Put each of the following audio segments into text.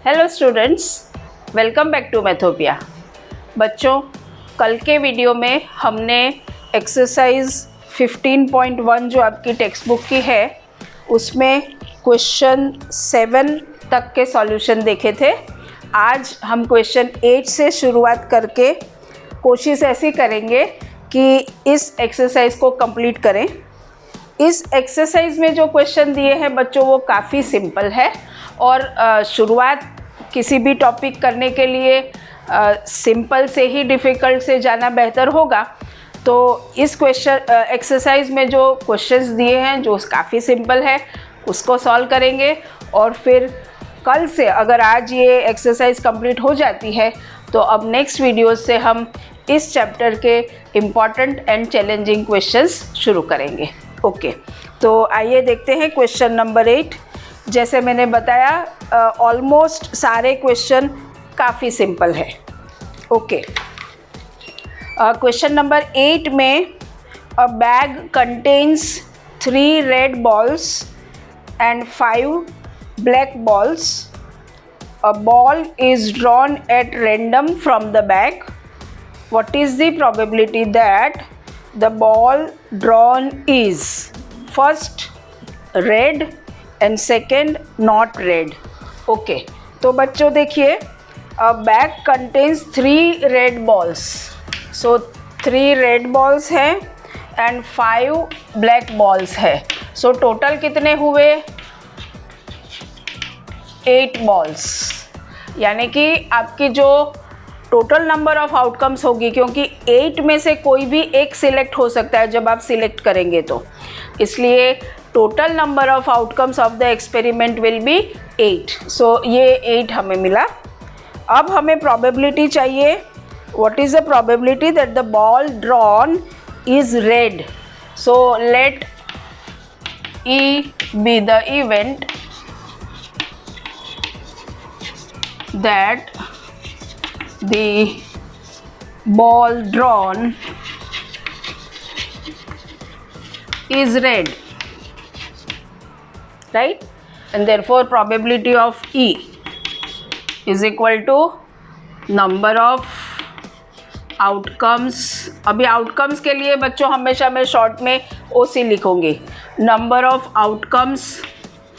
Hello students, welcome back to Mathopia. बच्चों, कल के वीडियो में हमने एक्सरसाइज 15.1 जो आपकी टेक्स्ट बुक की है उसमें क्वेश्चन 7 तक के सॉल्यूशन देखे थे। आज हम क्वेश्चन 8 से शुरुआत करके कोशिश ऐसी करेंगे कि इस एक्सरसाइज को कंप्लीट करें। इस एक्सरसाइज में जो क्वेश्चन दिए हैं बच्चों वो काफ़ी सिंपल है और शुरुआत किसी भी टॉपिक करने के लिए सिंपल से ही डिफ़िकल्ट से जाना बेहतर होगा। तो इस एक्सरसाइज में जो क्वेश्चंस दिए हैं जो काफ़ी सिंपल है उसको सॉल्व करेंगे और फिर कल से अगर आज ये एक्सरसाइज कंप्लीट हो जाती है तो अब नेक्स्ट वीडियो से हम इस चैप्टर के इम्पॉर्टेंट एंड चैलेंजिंग क्वेश्चंस शुरू करेंगे। ओके, तो आइए देखते हैं क्वेश्चन नंबर 8। जैसे मैंने बताया ऑलमोस्ट सारे क्वेश्चन काफ़ी सिंपल है। ओके, क्वेश्चन नंबर 8 में अ bag contains 3 red balls and 5 black balls. A ball is drawn at random from the bag. What is the probability that the ball drawn is first red and second not red? Okay, तो बच्चों देखिए, a bag contains 3 red balls. So 3 red balls है and 5 black balls है। So total कितने हुए? 8 balls। यानी कि आपकी जो टोटल नंबर ऑफ आउटकम्स होगी, क्योंकि 8 में से कोई भी एक सिलेक्ट हो सकता है जब आप सिलेक्ट करेंगे तो, इसलिए total number of outcomes of the experiment will be 8। सो ये 8 हमें मिला। अब हमें प्रोबेबिलिटी चाहिए। What is the probability that the ball drawn is red? So let E B the event that the ball drawn is red, right? And therefore probability of E is equal to number of outcomes। अभी outcomes के लिए बच्चों हमेशा मैं short में OC लिखूंगी। number of outcomes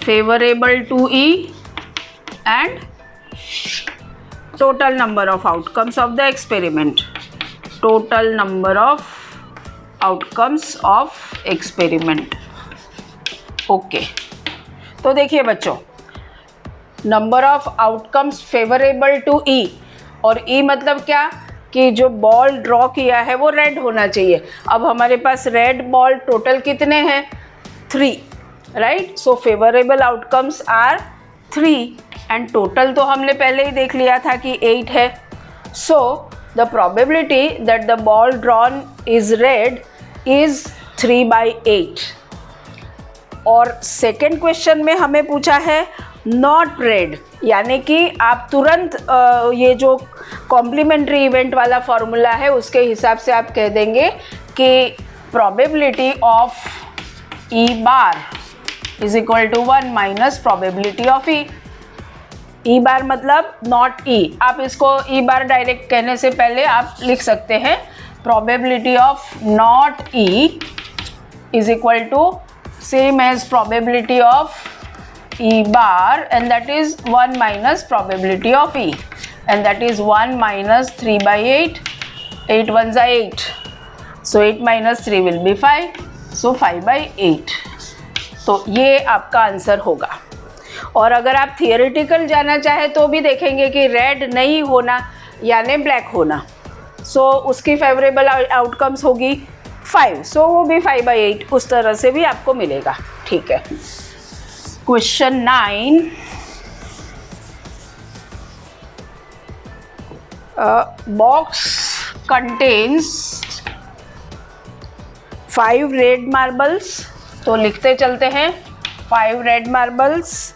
favorable to E and total number of outcomes of the experiment। total number of outcomes of experiment। Okay, तो देखिए बच्चों, number of outcomes favourable to E, और E मतलब क्या कि जो बॉल ड्रॉ किया है वो रेड होना चाहिए। अब हमारे पास रेड बॉल टोटल कितने हैं? 3, right? So favourable outcomes are 3 and total तो हमने पहले ही देख लिया था कि 8 है। सो the probability that the ball drawn is red is 3/8। और सेकेंड क्वेश्चन में हमें पूछा है नॉट रेड, यानी कि आप तुरंत ये जो कॉम्प्लीमेंट्री इवेंट वाला फॉर्मूला है उसके हिसाब से आप कह देंगे कि probability of E bar is equal to 1 minus probability of E। E bar मतलब नॉट E। आप इसको E बार डायरेक्ट कहने से पहले आप लिख सकते हैं probability of not E is equal to same as probability of E bar and that is 1 minus probability of E and that is 1 minus 3/8। 8 1 जा 8, so 8 minus 3 will be 5, so 5/8। तो ये आपका आंसर होगा। और अगर आप थियोरेटिकल जाना चाहें तो भी देखेंगे कि रेड नहीं होना यानी ब्लैक होना, सो उसकी फेवरेबल आउटकम्स होगी 5, सो वो भी 5/8 उस तरह से भी आपको मिलेगा। ठीक है, question 9। Box contains 5 red marbles. तो लिखते चलते हैं 5 red marbles,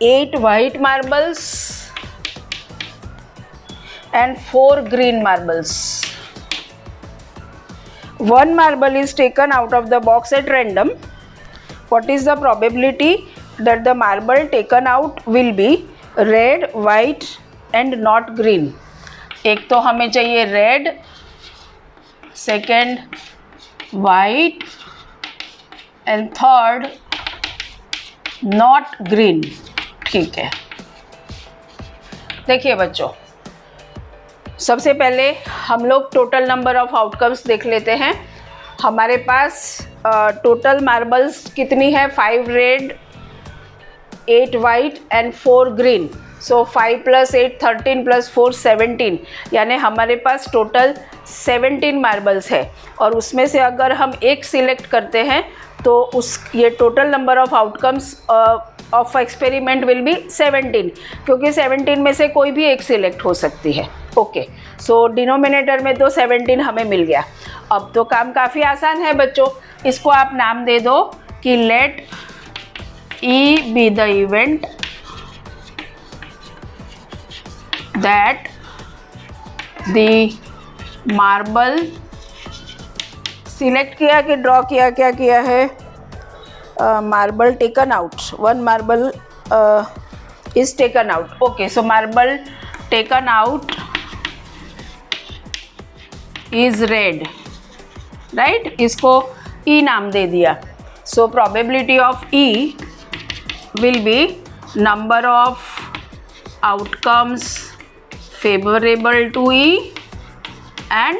8 white marbles and 4 green marbles. 1 marble is taken out of the box at random. What is the probability that the marble taken out will be red, white and not green. एक तो हमें चाहिए red, second white and third not green. ठीक है, देखिए बच्चों, सबसे पहले हम लोग टोटल नंबर ऑफ आउटकम्स देख लेते हैं। हमारे पास टोटल मार्बल्स कितनी है? 5 रेड, 8 वाइट एंड 4 ग्रीन। सो 5 + 8 13 + 4 17, यानी हमारे पास टोटल 17 मार्बल्स है। और उसमें से अगर हम एक सिलेक्ट करते हैं तो ये total number of outcomes of experiment will be 17, क्योंकि 17 में से कोई भी एक सिलेक्ट हो सकती है। ओके, सो डिनोमिनेटर में तो 17 हमें मिल गया। अब तो काम काफ़ी आसान है बच्चों, इसको आप नाम दे दो कि let E be the event that the marble select किया कि ड्रॉ किया, क्या किया है? मार्बल टेकन आउट, 1 मार्बल is taken out. Okay, so marble taken out is red, right? इसको E नाम दे दिया। So probability of E will be number of outcomes favorable to E and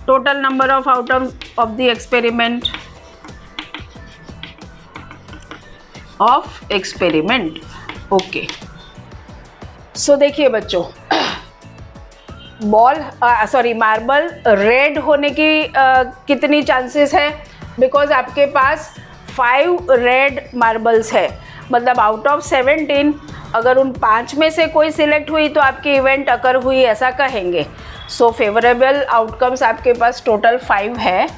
total number of outcomes of the experiment okay, so देखिए बच्चों, marble red होने की कितनी chances है? बिकॉज आपके पास 5 रेड मार्बल्स है, मतलब आउट ऑफ 17 अगर उन 5 में से कोई सिलेक्ट हुई तो आपकी इवेंट अकर हुई, ऐसा कहेंगे। सो फेवरेबल आउटकम्स आपके पास टोटल 5 है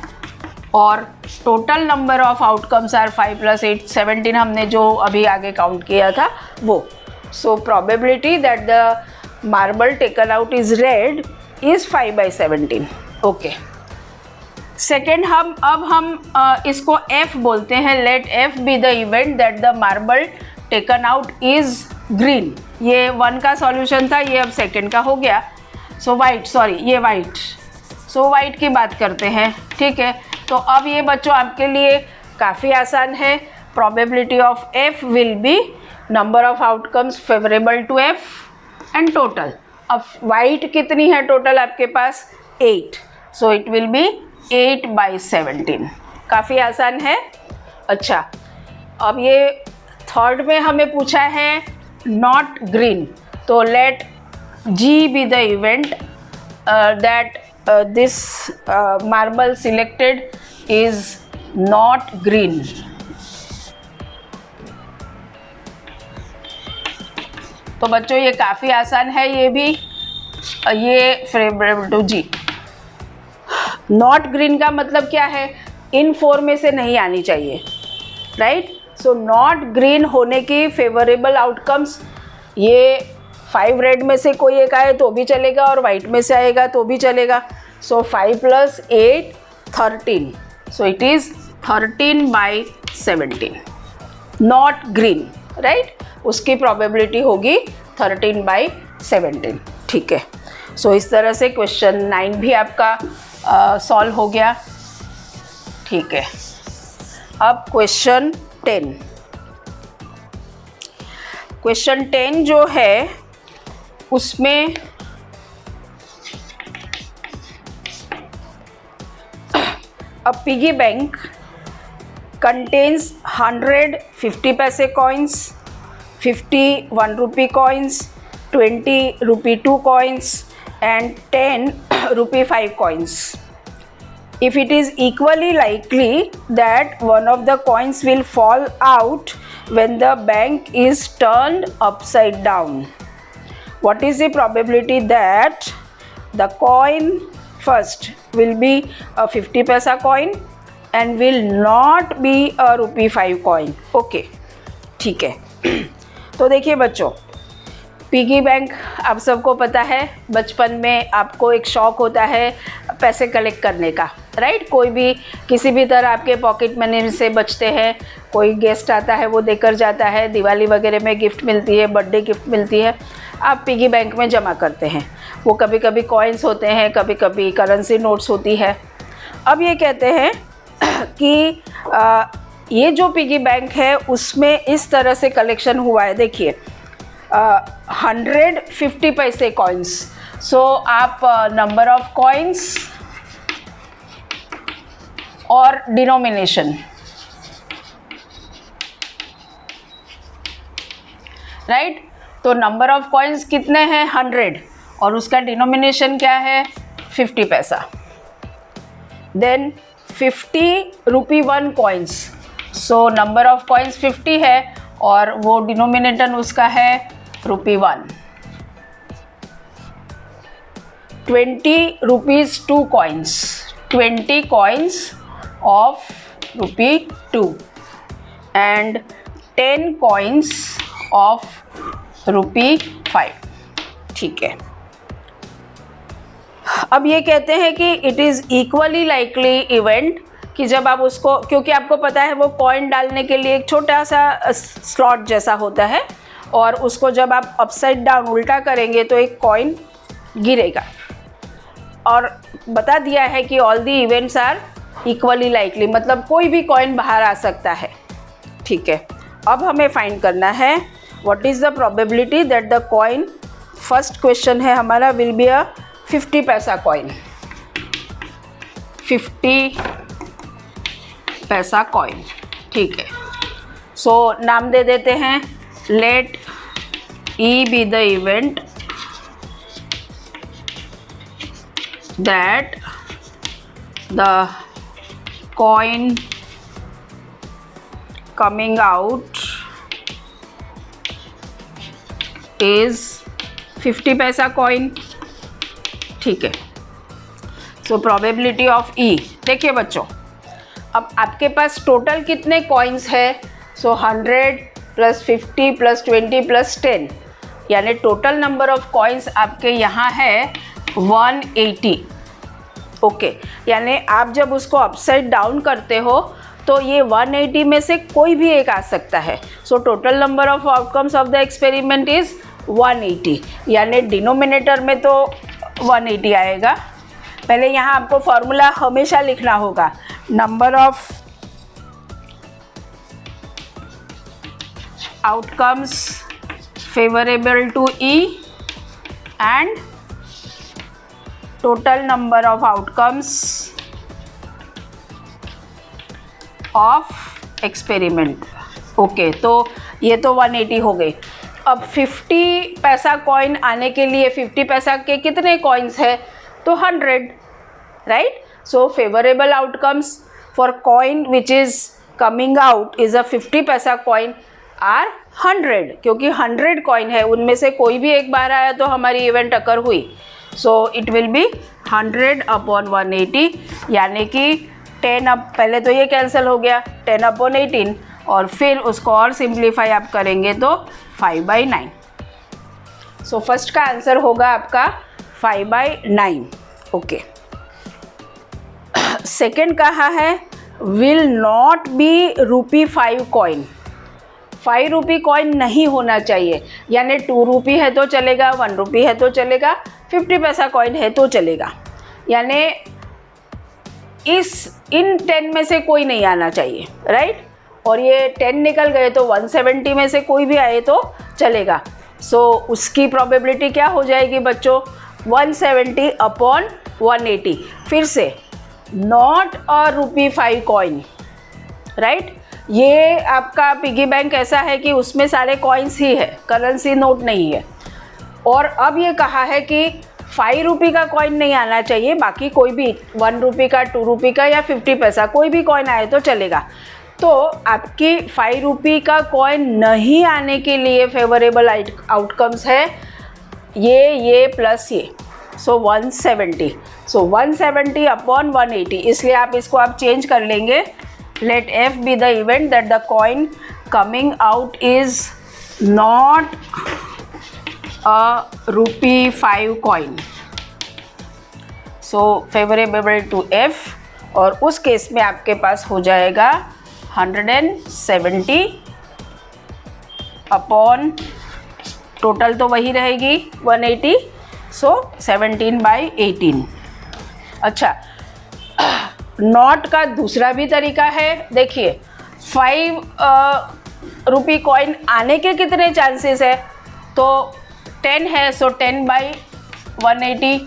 और total number of outcomes are 5 + 8 17, हमने जो अभी आगे काउंट किया था वो। So probability that the marble taken out is red is 5/17। Okay, second अब हम इसको F बोलते हैं। Let F be the event that the marble taken out is green. ये 1 का सॉल्यूशन था, ये अब सेकेंड का हो गया। सो ये वाइट। सो वाइट की बात करते हैं, ठीक है? तो अब ये बच्चों आपके लिए काफ़ी आसान है। Probability of F will be number of outcomes favourable to F and total. अब वाइट कितनी है टोटल आपके पास? 8। So it will be 8/17। काफ़ी आसान है। अच्छा, अब ये थर्ड में हमें पूछा है नॉट ग्रीन, तो let G be the event that this marble selected is not green. तो बच्चों ये काफ़ी आसान है, ये भी ये favourable to G। Not green का मतलब क्या है? इन 4 में से नहीं आनी चाहिए, राइट? सो नॉट ग्रीन होने की फेवरेबल आउटकम्स, ये 5 रेड में से कोई एक आए तो भी चलेगा और वाइट में से आएगा तो भी चलेगा। सो 5 + 8 13, सो it is 13/17 not green, right? उसकी प्रोबेबिलिटी होगी 13/17। ठीक है, सो इस तरह से क्वेश्चन 9 भी आपका सॉल्व हो गया। ठीक है, अब क्वेश्चन 10। क्वेश्चन 10 जो है उसमें a piggy bank contains 100 50 paise coins, 50 1 rupee coins, 20 rupee 2 coins and 10 rupee 5 coins. If it is equally likely that one of the coins will fall out when the bank is turned upside down, what is the probability that the coin first will be a 50 paisa coin and will not be a rupee 5 coin? Okay, ठीक है। तो देखिए बच्चों, piggy bank आप सबको पता है, बचपन में आपको एक शौक़ होता है पैसे कलेक्ट करने का, राइट। कोई भी किसी भी तरह आपके पॉकेट मनी से बचते हैं, कोई गेस्ट आता है वो देकर जाता है, दिवाली वगैरह में गिफ्ट मिलती है, बर्थडे गिफ्ट मिलती है, आप पिगी बैंक में जमा करते हैं। वो कभी कभी कॉइन्स होते हैं, कभी कभी करेंसी नोट्स होती है। अब ये कहते हैं कि ये जो पिगी बैंक है उसमें इस तरह से कलेक्शन हुआ है। देखिए 150 पैसे कॉइन्स। सो आप नंबर ऑफ कॉइन्स और डिनोमिनेशन, राइट। तो नंबर ऑफ कॉइन्स कितने हैं 100 और उसका डिनोमिनेशन क्या है 50 पैसा। Then 50 rupee 1 coins. So number of coins 50 है और वो डिनोमिनेटर उसका है ₹1। 20 rupees 2 coins, 20 coins of ₹2 and 10 coins of ₹5। ठीक है। अब ये कहते हैं कि it is equally likely event कि जब आप उसको, क्योंकि आपको पता है वो कॉइन डालने के लिए एक छोटा सा स्लॉट जैसा होता है और उसको जब आप अपसाइड डाउन उल्टा करेंगे तो एक कॉइन गिरेगा, और बता दिया है कि all the events are equally likely, मतलब कोई भी कॉइन बाहर आ सकता है। ठीक है। अब हमें फाइंड करना है what is the probability that the coin, first question है हमारा, विल बी अ 50 पैसा कॉइन, 50 पैसा कॉइन। ठीक है। सो नाम दे देते हैं, let E be the event that the coin coming out is 50 पैसा कॉइन। ठीक है। सो प्रोबेबिलिटी ऑफ ई, देखिए बच्चों अब आपके पास टोटल कितने कॉइन्स है, सो 100 + 50 + 20 + 10, यानी टोटल नंबर ऑफ कॉइन्स आपके यहाँ है 180। ओके, यानी आप जब उसको अपसाइड डाउन करते हो तो ये 180 में से कोई भी एक आ सकता है। सो total number of outcomes of the experiment is 180, यानी डिनोमिनेटर में तो 180 आएगा। पहले यहाँ आपको फॉर्मूला हमेशा लिखना होगा, number of outcomes favourable to E and total number of outcomes of experiment। Okay, तो ये तो 180 हो गए। अब 50 पैसा कॉइन आने के लिए 50 पैसा के कितने कॉइन्स है, तो 100, right. So favourable outcomes for coin which is coming out is अ 50 पैसा कॉइन आर 100, क्योंकि 100 कॉइन है, उनमें से कोई भी एक बार आया तो हमारी इवेंट अकर हुई। सो इट विल बी 100 अपॉन 180, यानी कि 10 अब, पहले तो ये कैंसिल हो गया 10 अपॉन 18, और फिर उसको और सिंप्लीफाई आप करेंगे तो 5/9। सो फर्स्ट का आंसर होगा आपका 5/9। ओके। सेकेंड कहा है will not be ₹5 coin, 5 rupee coin नहीं होना चाहिए, यानी 2 रुपी है तो चलेगा, 1 रुपी है तो चलेगा, 50 पैसा कॉइन है तो चलेगा, यानी इन 10 में से कोई नहीं आना चाहिए, राइट। और ये 10 निकल गए तो 170 में से कोई भी आए तो चलेगा। सो उसकी प्रोबेबिलिटी क्या हो जाएगी बच्चों, 170 अपॉन 180। फिर से नॉट अ ₹5 कॉइन, राइट। ये आपका पिगी बैंक ऐसा है कि उसमें सारे कॉइन्स ही है, करेंसी नोट नहीं है। और अब ये कहा है कि 5 रुपी का कॉइन नहीं आना चाहिए, बाकी कोई भी 1 रुपी का, 2 रुपी का या 50 पैसा कोई भी कॉइन आए तो चलेगा। तो आपकी 5 रुपी का कॉइन नहीं आने के लिए फेवरेबल आउटकम्स है ये प्लस ये, सो 170। सो 170 अपॉन 180, इसलिए आप इसको आप चेंज कर लेंगे, let f be the event that the coin coming out is not a ₹5 coin। So favorable to f और उस केस में आपके पास हो जाएगा 170 अपॉन टोटल तो वही रहेगी 180, सो 17/18। अच्छा, नॉट का दूसरा भी तरीका है। देखिए 5 रुपी कॉइन आने के कितने चांसेस है, तो 10 है, सो 10/180,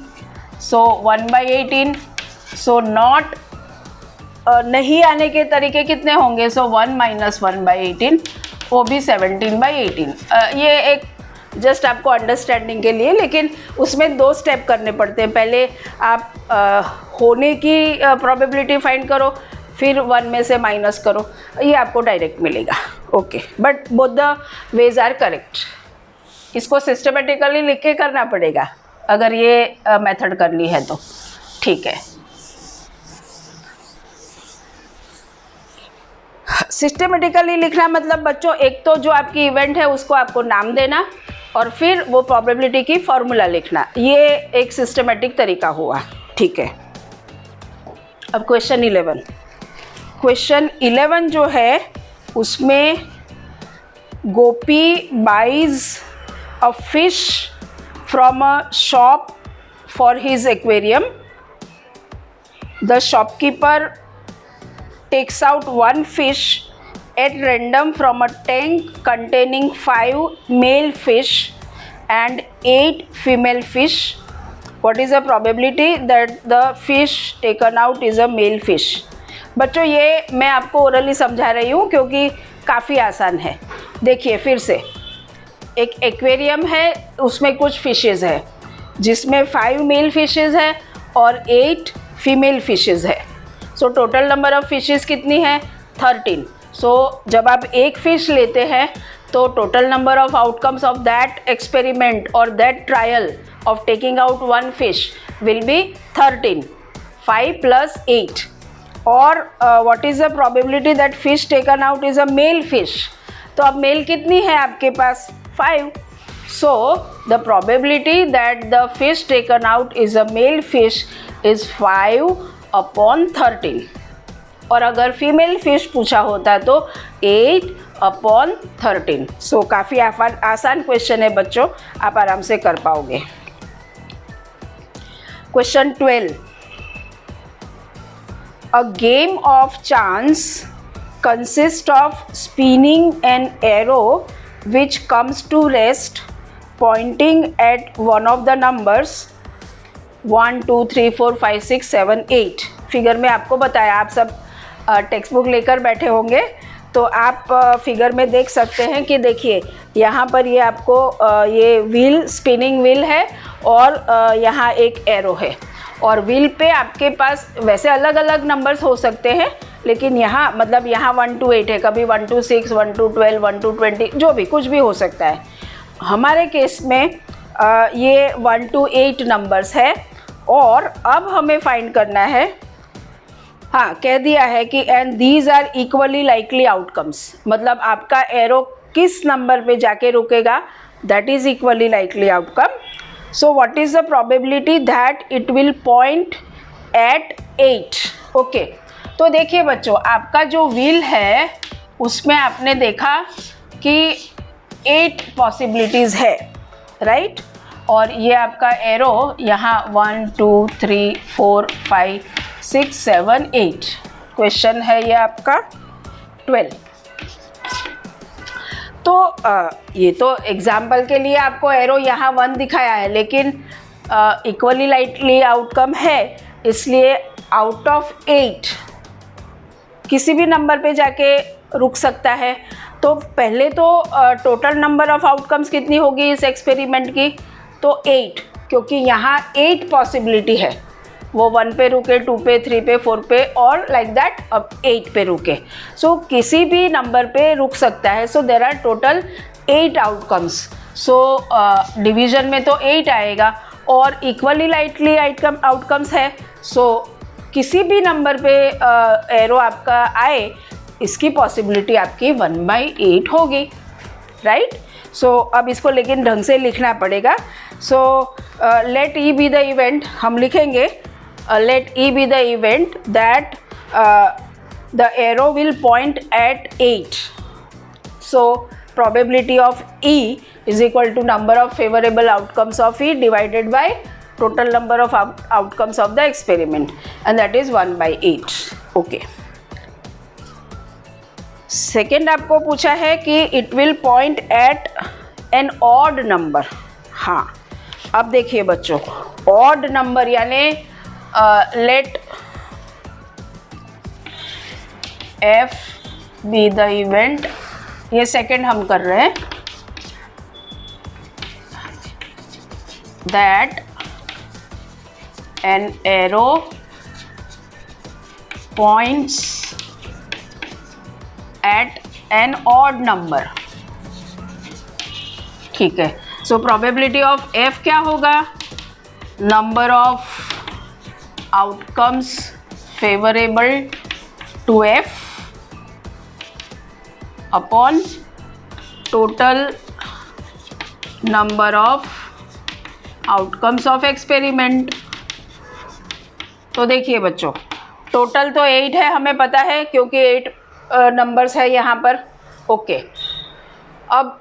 सो 1/18। सो नॉट नहीं आने के तरीके कितने होंगे, सो 1 - 1/18, वो भी 17/18। ये एक जस्ट आपको अंडरस्टैंडिंग के लिए, लेकिन उसमें 2 स्टेप करने पड़ते हैं। पहले आप होने की प्रोबेबिलिटी फाइंड करो, फिर 1 में से माइनस करो, ये आपको डायरेक्ट मिलेगा। Okay, but both the ways are correct. इसको सिस्टमेटिकली लिख के करना पड़ेगा अगर ये मेथड करनी है तो, ठीक है। सिस्टमेटिकली लिखना मतलब बच्चों, एक तो जो आपकी इवेंट है उसको आपको नाम देना और फिर वो प्रोबेबिलिटी की फॉर्मूला लिखना, ये एक सिस्टमेटिक तरीका हुआ, ठीक है। अब क्वेश्चन 11 जो है उसमें Gopi buys a fish from a shop for his aquarium. The shopkeeper takes out 1 fish at random from a tank containing 5 male fish and 8 female fish. What is the probability that the fish taken out is a male fish? बच्चों ये मैं आपको orally समझा रही हूँ क्योंकि काफ़ी आसान है। देखिए फिर से, एक एक्वेरियम है, उसमें कुछ फिशेज़ है जिसमें 5 मेल फिशेज़ है और 8 फीमेल फिशेज़ है। सो टोटल नंबर ऑफ फिशेस कितनी है, 13। सो जब आप एक फ़िश लेते हैं तो total number of outcomes of that experiment और that trial of taking out 1 fish will be 13, 5 + 8। और what is the probability that fish taken out is a male fish, तो अब मेल कितनी है आपके पास, 5। So the probability that the fish taken out is a male fish is 5/13। और अगर female fish पूछा होता तो 8/13। सो काफ़ी आसान क्वेश्चन है बच्चों, आप आराम से कर पाओगे। Question 12, a game of chance consist of spinning an arrow which comes to rest pointing at one of the numbers 1 2 3 4 5 6 7 8। Figure में आपको बताया, आप सब टेक्स्ट बुक लेकर बैठे होंगे तो आप फिगर में देख सकते हैं कि देखिए यहाँ पर ये आपको ये व्हील, स्पिनिंग व्हील है और यहाँ एक एरो है और व्हील पे आपके पास वैसे अलग अलग नंबर्स हो सकते हैं, लेकिन यहाँ मतलब यहाँ 1 to 8 है, कभी 1 to 6, 1 to 12, 1 to 20, जो भी कुछ भी हो सकता है। हमारे केस में ये 1 to 8 नंबर्स है और अब हमें फाइंड करना है, हाँ कह दिया है कि and these are equally likely outcomes, मतलब आपका एरो किस नंबर पे जाके रुकेगा, that is equally likely outcome. So what is the probability that it will point at 8। Okay, तो देखिए बच्चों, आपका जो व्हील है उसमें आपने देखा कि 8 पॉसिबिलिटीज़ है, राइट। और ये आपका एरो यहाँ 1 2 3 4 5 6 7 8। क्वेश्चन है ये आपका 12। तो ये तो एग्जाम्पल के लिए आपको एरो यहाँ 1 दिखाया है, लेकिन इक्वली लाइकली आउटकम है, इसलिए आउट ऑफ 8 किसी भी नंबर पे जाके रुक सकता है। तो पहले तो टोटल नंबर ऑफ आउटकम्स कितनी होगी इस एक्सपेरिमेंट की, तो 8, क्योंकि यहाँ 8 पॉसिबिलिटी है, वो 1 पे रुके, 2 पे, 3 पे, 4 पे और लाइक दैट अब 8 पे रुके। सो किसी भी नंबर पे रुक सकता है। So there are total 8 outcomes. So division में तो 8 आएगा और इक्वली लाइकली आउटकम्स है। सो किसी भी नंबर पे एरो आपका आए, इसकी पॉसिबिलिटी आपकी 1/8 होगी, राइट। सो अब इसको लेकिन ढंग से लिखना पड़ेगा। So let E be the event, हम लिखेंगे let E be the event that the arrow will point at 8. So probability of E is equal to number of favorable outcomes of E divided by total number of outcomes of the experiment, and that is 1 by 8. Okay. Second आपको पूछा है कि it will point at an odd number. हाँ, अब देखिए बच्चों, odd number यानी let F be the event, ये सेकेंड हम कर रहे हैं, that an arrow points at an odd number. ठीक है. So probability of F क्या होगा? Number of outcomes favorable to F upon total number of outcomes of experiment. तो देखिए बच्चों, टोटल तो 8 है, हमें पता है क्योंकि 8 नंबर्स है यहाँ पर. ओके. अब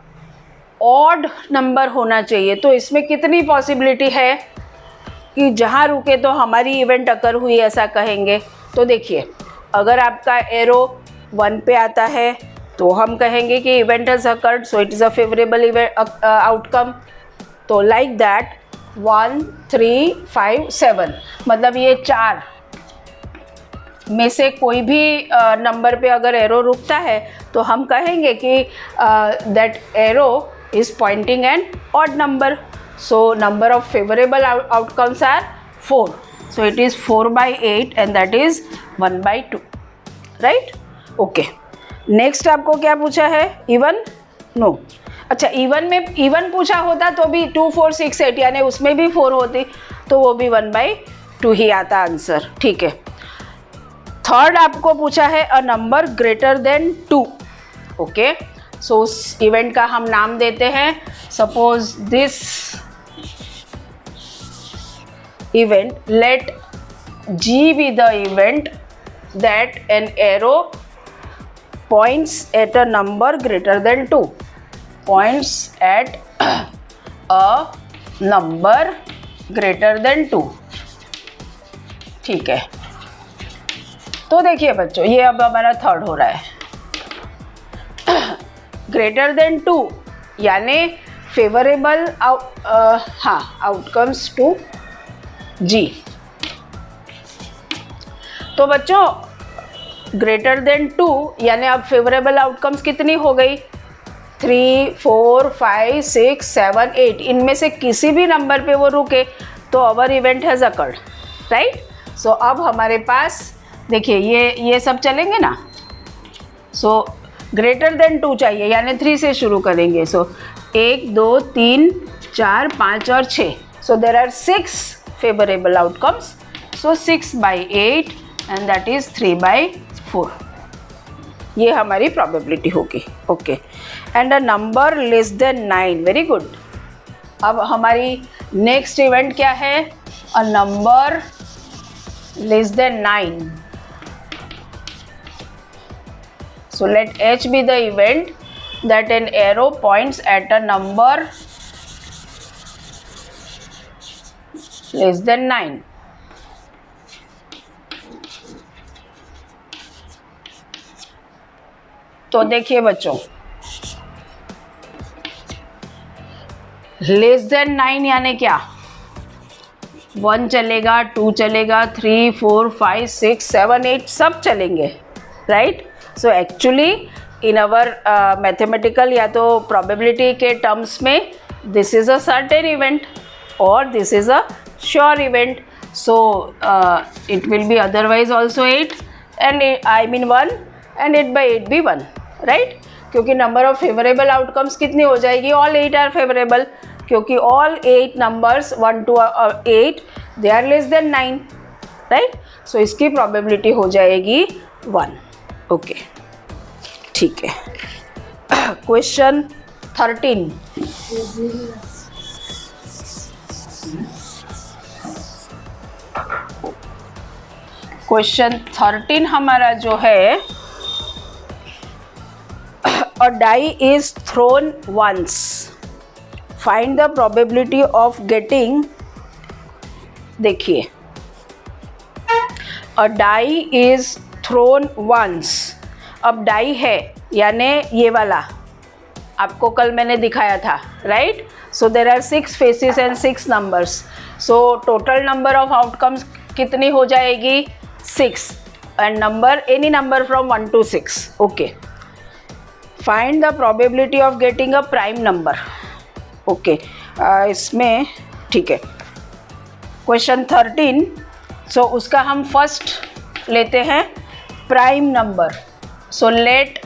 ऑड नंबर होना चाहिए, तो इसमें कितनी पॉसिबिलिटी है कि जहाँ रुके तो हमारी इवेंट अकर हुई ऐसा कहेंगे. तो देखिए, अगर आपका एरो 1 पे आता है तो हम कहेंगे कि event has occurred, so it is a favourable outcome. तो लाइक दैट 1 3 5 7, मतलब ये 4 में से कोई भी नंबर पे अगर एरो रुकता है तो हम कहेंगे कि that arrow is pointing an odd number. So number of favourable outcomes are 4. So it is 4 by 8 and that is 1 by 2. Right. Okay. Next आपको क्या पूछा है? इवन? नो. अच्छा, इवन में इवन पूछा होता तो भी 2 4 6 8 यानी उसमें भी 4 होती तो वो भी 1 by 2 ही आता आंसर. ठीक है. थर्ड आपको पूछा है a number greater than 2. Okay. So उस इवेंट का हम नाम देते हैं, suppose this event, let G be the event that an arrow points at a number greater than 2. Points at a number greater than 2. ठीक है. तो देखिए बच्चों, ये अब हमारा थर्ड हो रहा है. ग्रेटर देन 2 यानी फेवरेबल आउटकम्स टू G. तो बच्चों ग्रेटर देन 2 यानी अब फेवरेबल आउटकम्स कितनी हो गई? 3 4 5 6 7 8. इनमें से किसी भी नंबर पे वो रुके तो अवर इवेंट हैज़ अकर्ड. राइट. सो अब हमारे पास देखिए ये सब चलेंगे ना. सो ग्रेटर देन 2 चाहिए यानी 3 से शुरू करेंगे. सो 1 2 3 4 5 और 6. So there are 6 favourable outcomes. So 6 by 8 and that is 3 by 4. ये हमारी प्रोबेबिलिटी होगी. Okay. And a number less than 9. Very good. अब हमारी नेक्स्ट इवेंट क्या है? A number less than 9. So let H be the event that an arrow points at a number less than 9. तो देखिए बच्चों, लेस देन 9 यानी क्या? 1 चलेगा, 2 चलेगा, 3 4 5 6 7 8 सब चलेंगे. Right. So actually in our mathematical या तो प्रोबेबिलिटी के टर्म्स में this is a certain event और this is a sure event. So it will be otherwise also 8 and I mean 1 and 8 by 8 भी 1. राइट. क्योंकि नंबर ऑफ फेवरेबल आउटकम्स कितनी हो जाएगी? ऑल 8 आर फेवरेबल, क्योंकि all 8 numbers 1 to 8 they are less than 9. Right. So इसकी probability हो जाएगी 1. Okay. ठीक है. क्वेश्चन 13. क्वेश्चन 13 हमारा जो है, a die is thrown once, find the probability of getting, देखिए a die is thrown once, अब डाई है यानी ये वाला आपको कल मैंने दिखाया था, right. So there are 6 faces and 6 numbers, so total number of outcomes कितनी हो जाएगी 6, and number any number from 1 to 6, okay. Find the probability of getting a prime number, okay. इसमें ठीक है क्वेश्चन 13, सो उसका हम फर्स्ट लेते हैं prime number. So let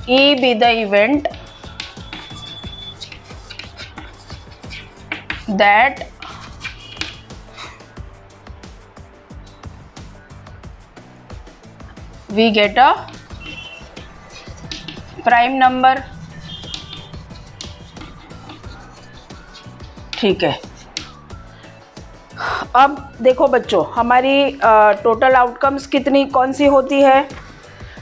E be the event that we get a prime number, ठीक है। अब देखो बच्चों, हमारी टोटल आउटकम्स कितनी कौन सी होती है,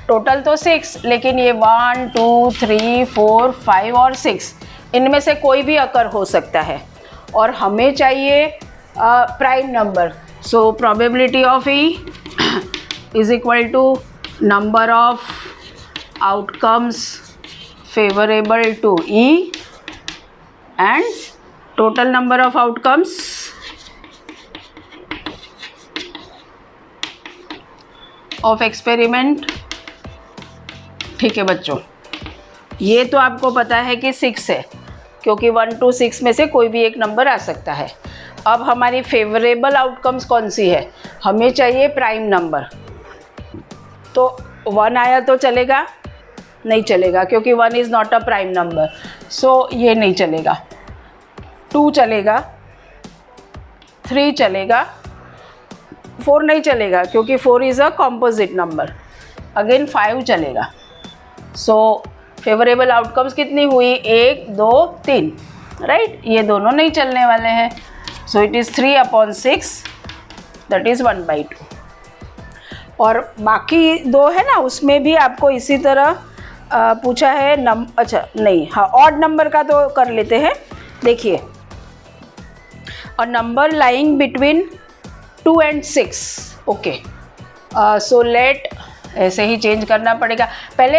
टोटल तो 6, लेकिन ये 1 2 3 4 5 और 6, इनमें से कोई भी अकर हो सकता है और हमें चाहिए prime number. So probability of E is equal to number of outcomes favourable to E and total number of outcomes of experiment, ठीक है बच्चों। ये तो आपको पता है कि 6 है, क्योंकि 1 to 6 में से कोई भी एक नंबर आ सकता है। अब हमारी फेवरेबल आउटकम्स कौन सी है, हमें चाहिए प्राइम नंबर। तो 1 आया तो चलेगा, नहीं चलेगा, क्योंकि 1 is not a prime number, so ये नहीं चलेगा। 2 चलेगा, 3 चलेगा, 4 नहीं चलेगा, क्योंकि 4 is a composite number. Again 5 चलेगा। सो फेवरेबल आउटकम्स कितनी हुई, 1 2 3, राइट। ये दोनों नहीं चलने वाले हैं, सो इट इज़ 3/6, दैट इज़ 1/2। और बाकी 2 है ना, उसमें भी आपको इसी तरह पूछा है अच्छा नहीं, हाँ ऑड नंबर का तो कर लेते हैं। देखिए a number lying between 2 and 6, okay. So let, ऐसे ही चेंज करना पड़ेगा। पहले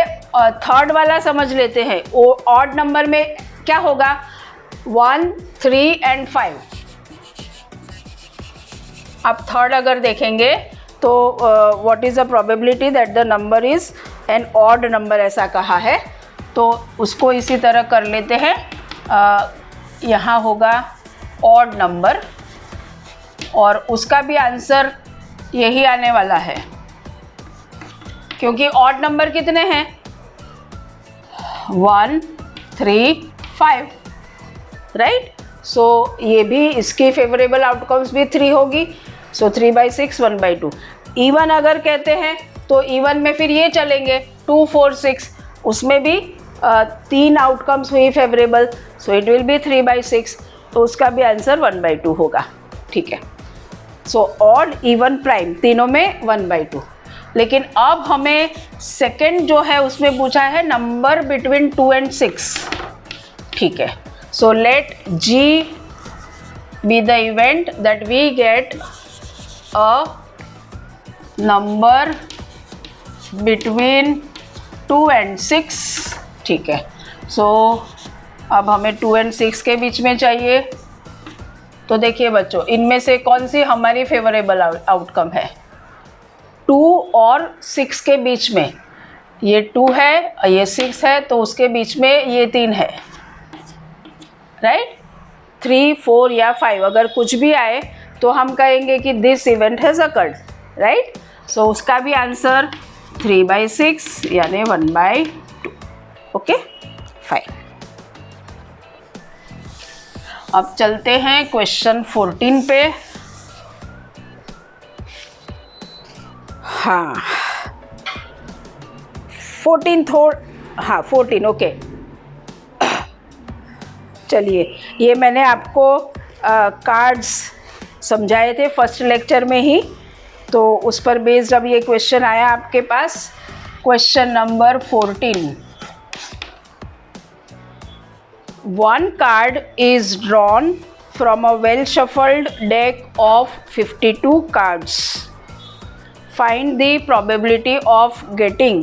थर्ड वाला समझ लेते हैं, वो ऑड नंबर में क्या होगा, 1 3 and 5। आप थर्ड अगर देखेंगे तो what is the probability that the number is an odd number, ऐसा कहा है, तो उसको इसी तरह कर लेते हैं। यहाँ होगा ऑड नंबर और उसका भी आंसर यही आने वाला है, क्योंकि ऑड नंबर कितने हैं, 1 3 5, राइट। सो ये भी, इसकी फेवरेबल आउटकम्स भी 3 होगी, सो 3/6 1/2। इवन अगर कहते हैं तो इवन में फिर ये चलेंगे 2 4 6, उसमें भी 3 आउटकम्स हुई favourable, so it will B 3/6, तो उसका भी आंसर 1/2 होगा, ठीक है। सो ऑड इवन प्राइम तीनों में 1/2। लेकिन अब हमें सेकंड जो है उसमें पूछा है नंबर बिटवीन 2 and 6, ठीक है। So let G be the event that we get a number between 2 and 6, ठीक है। सो अब हमें 2 and 6 के बीच में चाहिए, तो देखिए बच्चों, इनमें से कौन सी हमारी फेवरेबल आउटकम है, 2 और 6 के बीच में। ये 2 है, ये 6 है, तो उसके बीच में ये 3 है, राइट। 3 4 या 5 अगर कुछ भी आए तो हम कहेंगे कि this event has occurred, right. So उसका भी आंसर 3/6 यानी 1/2, ओके फाइन। अब चलते हैं क्वेश्चन 14 पे। हाँ 14 ओके। चलिए, ये मैंने आपको कार्ड्स समझाए थे फर्स्ट लेक्चर में ही, तो उस पर बेस्ड अब ये क्वेश्चन आया आपके पास, question number 14। One card is drawn from a well shuffled deck of 52 cards. Find the probability of getting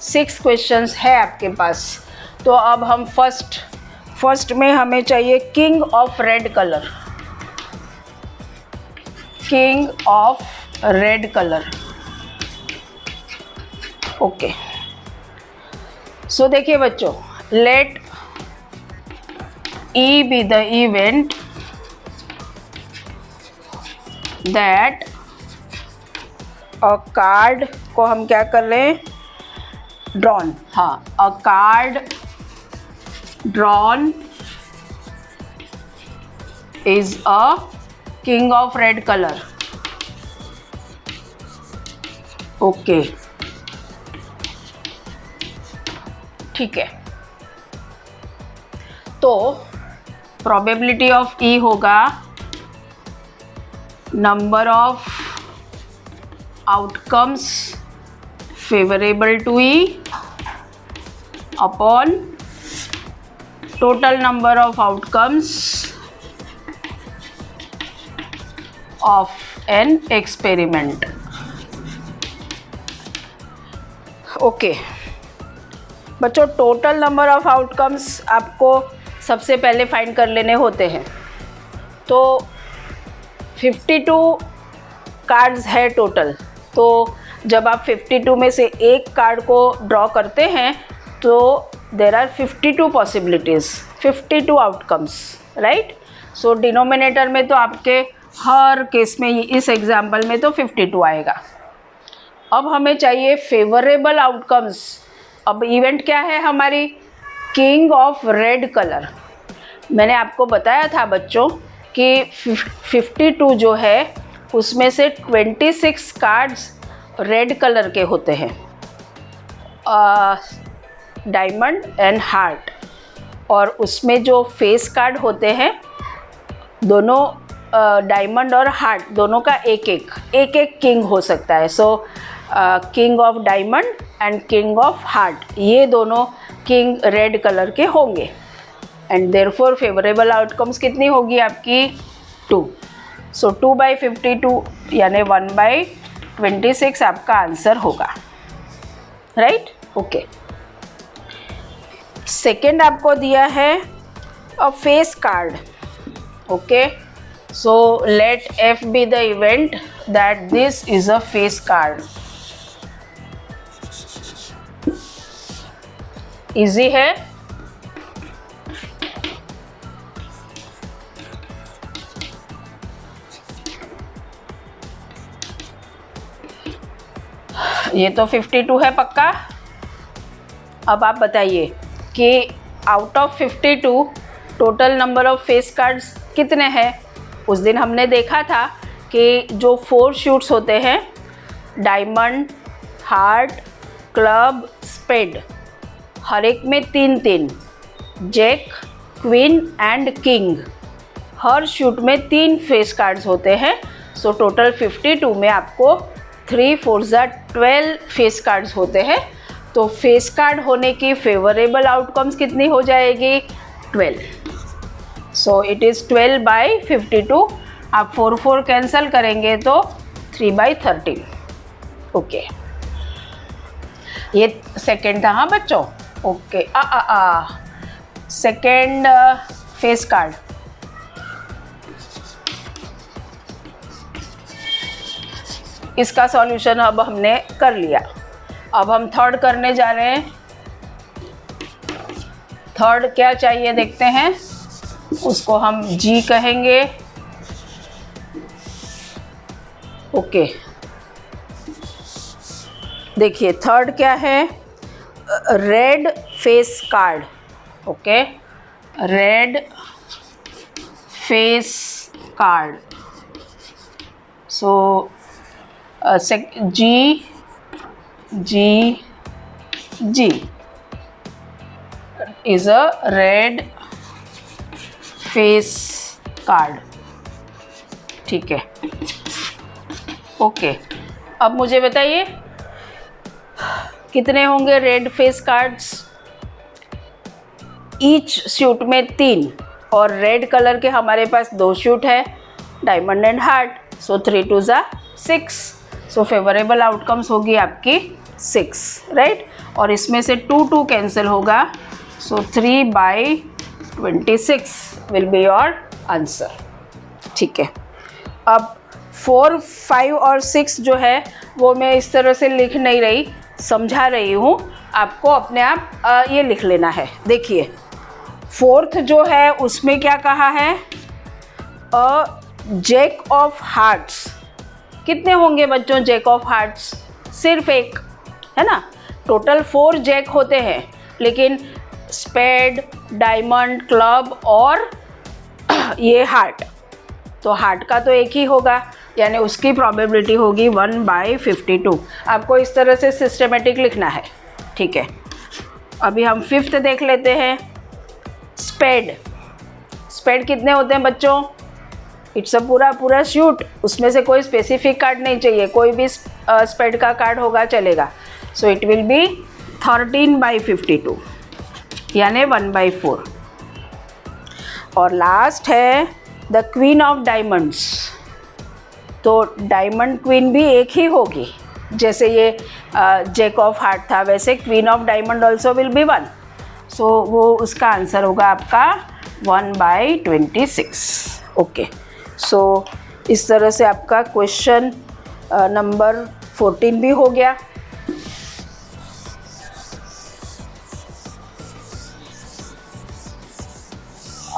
6 questions है आपके पास। तो अब हम फर्स्ट में हमें चाहिए king of red colour, king of red colour. Okay, so देखिए बच्चों, let E be the event that a card को हम क्या कर रहे हैं, drawn, हाँ, a card drawn is a king of red color। Okay, ठीक है। तो प्रोबेबिलिटी ऑफ ई होगा number of outcomes favourable to E upon total number of outcomes of an experiment. Okay बच्चों, टोटल नंबर ऑफ आउटकम्स आपको सबसे पहले find कर लेने होते हैं। तो 52 कार्ड्स है टोटल, तो जब आप 52 में से एक कार्ड को ड्रॉ करते हैं तो there are 52 possibilities, 52 outcomes, right. So denominator में तो आपके हर केस में, इस एग्जाम्पल में तो 52 आएगा। अब हमें चाहिए फेवरेबल आउटकम्स। अब इवेंट क्या है हमारी, किंग ऑफ रेड कलर। मैंने आपको बताया था बच्चों कि 52 जो है उसमें से 26 कार्ड्स रेड कलर के होते हैं, डायमंड एंड हार्ट, और उसमें जो फेस कार्ड होते हैं दोनों डायमंड और हार्ट दोनों का एक एक किंग हो सकता है। So king of diamond and king of heart, ये दोनों किंग रेड कलर के होंगे। एंड देयरफॉर फेवरेबल आउटकम्स कितनी होगी आपकी, 2। सो 2/52 यानी 1/26 आपका आंसर होगा, राइट। ओके, सेकेंड आपको दिया है अ face card. Okay, so let F be the event that this is a face card। Easy है। ये तो 52 है पक्का। अब आप बताइए कि out of 52 total number of face cards कितने हैं। उस दिन हमने देखा था कि जो 4 शूट्स होते हैं, डायमंड, हार्ट, क्लब, स्पेड, हर एक में 3-3, जैक, क्वीन एंड किंग, हर शूट में 3 फेस कार्ड्स होते हैं। सो टोटल 52 में आपको 3 4 12 फेस कार्ड्स होते हैं। तो फेस कार्ड होने की फेवरेबल आउटकम्स कितनी हो जाएगी, 12। सो इट इज़ 12/52। आप 4 कैंसिल करेंगे तो 3/13। ओके, ये सेकेंड था हाँ बच्चों। Okay, second face card. इसका सॉल्यूशन अब हमने कर लिया। अब हम थर्ड करने जा रहे हैं। थर्ड क्या चाहिए देखते हैं, उसको हम जी कहेंगे। ओके, देखिए थर्ड क्या है, red face card. Okay, red face card. So G is a red face card। ठीक है, ओके। अब मुझे बताइए कितने होंगे red face cards? Each suit में 3 और रेड कलर के हमारे पास 2 सूट है, डायमंड एंड हार्ट, सो 3 2 ज़ा 6, सो फेवरेबल आउटकम्स होगी आपकी 6, राइट। और इसमें से 2 2 कैंसिल होगा, सो 3/26 विल बी योर आंसर। ठीक है, अब 4 5 और 6 जो है वो मैं इस तरह से लिख नहीं रही, समझा रही हूँ आपको, अपने आप ये लिख लेना है। देखिए 4th जो है उसमें क्या कहा है, अ जैक ऑफ हार्ट्स। कितने होंगे बच्चों जैक ऑफ हार्ट्स? सिर्फ एक, है ना। टोटल 4 जैक होते हैं, लेकिन स्पेड, डायमंड, क्लब और ये हार्ट, तो हार्ट का तो एक ही होगा, यानी उसकी प्रोबेबिलिटी होगी 1/52। आपको इस तरह से सिस्टमेटिक लिखना है। ठीक है, अभी हम 5th देख लेते हैं। स्पेड, स्पेड कितने होते हैं बच्चों? इट्स अ पूरा शूट, उसमें से कोई स्पेसिफिक कार्ड नहीं चाहिए, कोई भी स्पेड का कार्ड होगा चलेगा। सो इट विल बी 13/52 यानी 1/4। और लास्ट है द क्वीन ऑफ डायमंड्स, तो डायमंड क्वीन भी एक ही होगी, जैसे ये जैक ऑफ हार्ट था वैसे queen of diamond also will be 1, सो वो उसका आंसर होगा आपका 1/26। ओके, सो इस तरह से आपका क्वेश्चन नंबर 14 भी हो गया।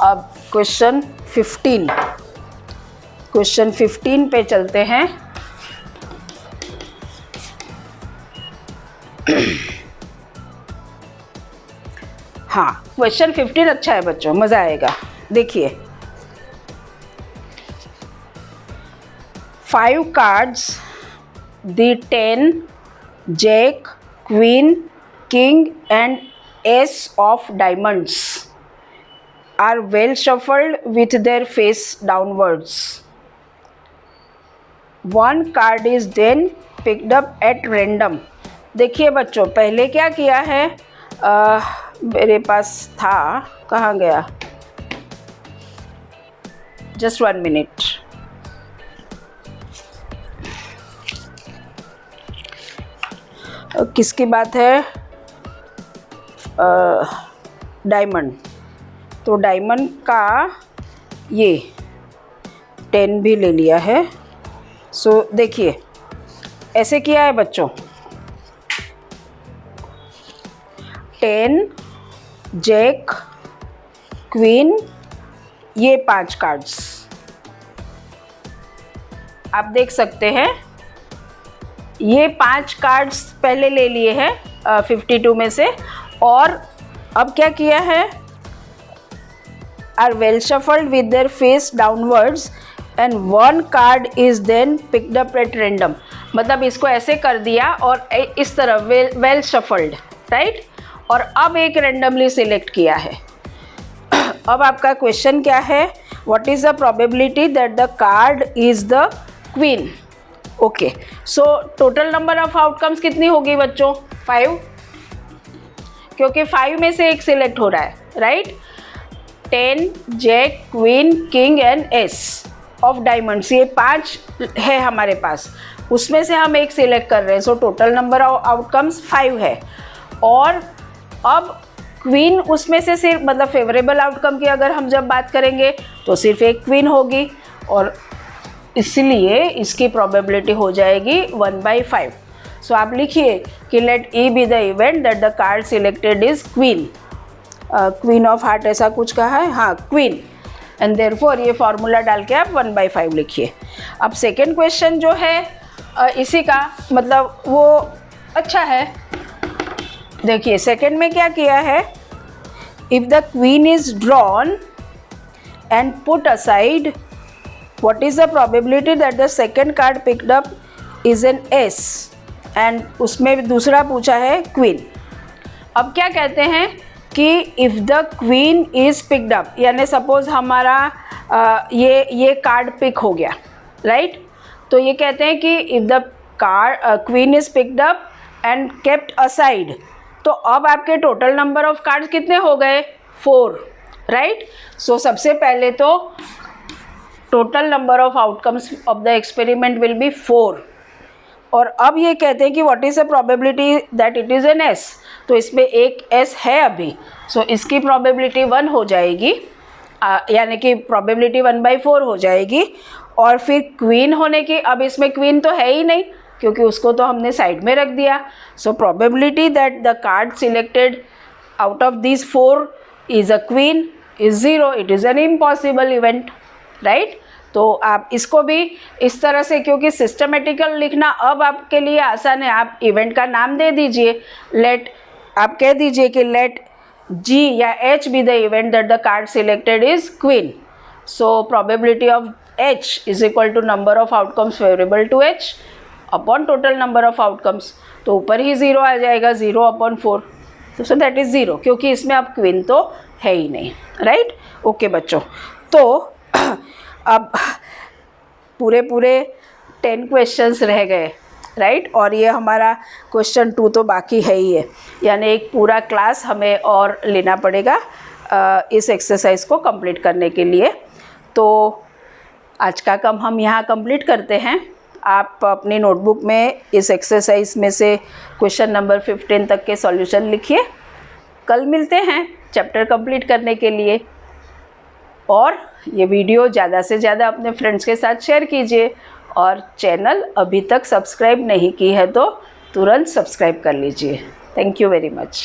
अब क्वेश्चन 15 पे चलते हैं। हाँ, क्वेश्चन 15 अच्छा है बच्चों, मज़ा आएगा। देखिए 5 cards, the 10 jack, queen, king and ace of diamonds are well shuffled with their face downwards. One card is then picked up at random. देखिए बच्चों, पहले क्या किया है, मेरे पास था, कहाँ गया, जस्ट 1 मिनट। किसकी बात है, डायमंड, तो डायमंड का ये 10 भी ले लिया है। सो देखिए ऐसे किया है बच्चों, 10 जैक, क्वीन, ये 5 कार्ड्स आप देख सकते हैं, ये 5 कार्ड्स पहले ले लिए हैं 52 में से, और अब क्या किया है, are well shuffled with their face downwards and one card is then picked up at random। मतलब इसको ऐसे कर दिया और इस तरह well shuffled, राइट, और अब एक randomly select किया है। अब आपका क्वेश्चन क्या है, what is the probability that the card is the queen? Okay, so total number of outcomes कितनी होगी बच्चों? 5, क्योंकि 5 में से एक सिलेक्ट हो रहा है, right. 10 jack, queen, king and ace of diamonds, ये 5 है हमारे पास, उसमें से हम एक सिलेक्ट कर रहे हैं, सो टोटल नंबर ऑफ आउटकम्स 5 है। और अब क्वीन उसमें से सिर्फ, मतलब फेवरेबल आउटकम की अगर हम जब बात करेंगे तो सिर्फ एक क्वीन होगी, और इसलिए इसकी प्रोबेबिलिटी हो जाएगी 1/5। सो आप लिखिए कि let E be the event that the card selected is queen, queen of heart ऐसा कुछ कहा है, हाँ क्वीन, एंड देयरफॉर ये फॉर्मूला डाल के आप 1/5 लिखिए। अब सेकेंड क्वेश्चन जो है इसी का मतलब वो अच्छा है। देखिए सेकेंड में क्या किया है, if the queen is drawn and put aside, what is the probability that the second card picked up is an S, and उसमें दूसरा पूछा है क्वीन। अब क्या कहते हैं कि if the queen is picked up, यानी सपोज हमारा ये कार्ड पिक हो गया, राइट, तो ये कहते हैं कि if the queen is picked up and kept aside, तो अब आपके टोटल नंबर ऑफ कार्ड्स कितने हो गए? 4, राइट। सो सबसे पहले तो total number of outcomes of the experiment will be 4, और अब ये कहते हैं कि what is the probability that it is an S, तो इसमें एक एस है अभी, सो इसकी प्रोबेबिलिटी 1 हो जाएगी, यानी कि प्रोबेबिलिटी 1/4 हो जाएगी। और फिर क्वीन होने की, अब इसमें क्वीन तो है ही नहीं क्योंकि उसको तो हमने साइड में रख दिया, so probability that the card selected out of this 4 is a queen is 0, it is an impossible event, right. तो आप इसको भी इस तरह से, क्योंकि सिस्टमेटिकल लिखना अब आपके लिए आसान है, आप इवेंट का नाम दे दीजिए, लेट, आप कह दीजिए कि लेट G या H be the event that the card selected is queen, so probability of H is equal to number of outcomes favourable to H upon total number of outcomes, तो ऊपर ही 0 आ जाएगा, 0/4, so that is 0, क्योंकि इसमें अब queen तो है ही नहीं, right. Okay बच्चों, तो अब पूरे 10 क्वेश्चंस रह गए, राइट, और ये हमारा क्वेश्चन 2 तो बाकी है ही है, यानी एक पूरा क्लास हमें और लेना पड़ेगा इस एक्सरसाइज को कंप्लीट करने के लिए। तो आज का काम हम यहाँ कंप्लीट करते हैं। आप अपनी नोटबुक में इस एक्सरसाइज में से क्वेश्चन नंबर 15 तक के सॉल्यूशन लिखिए। कल मिलते हैं चैप्टर कंप्लीट करने के लिए, और ये वीडियो ज़्यादा से ज़्यादा अपने फ्रेंड्स के साथ शेयर कीजिए, और चैनल अभी तक सब्सक्राइब नहीं की है तो तुरंत सब्सक्राइब कर लीजिए। Thank you very much.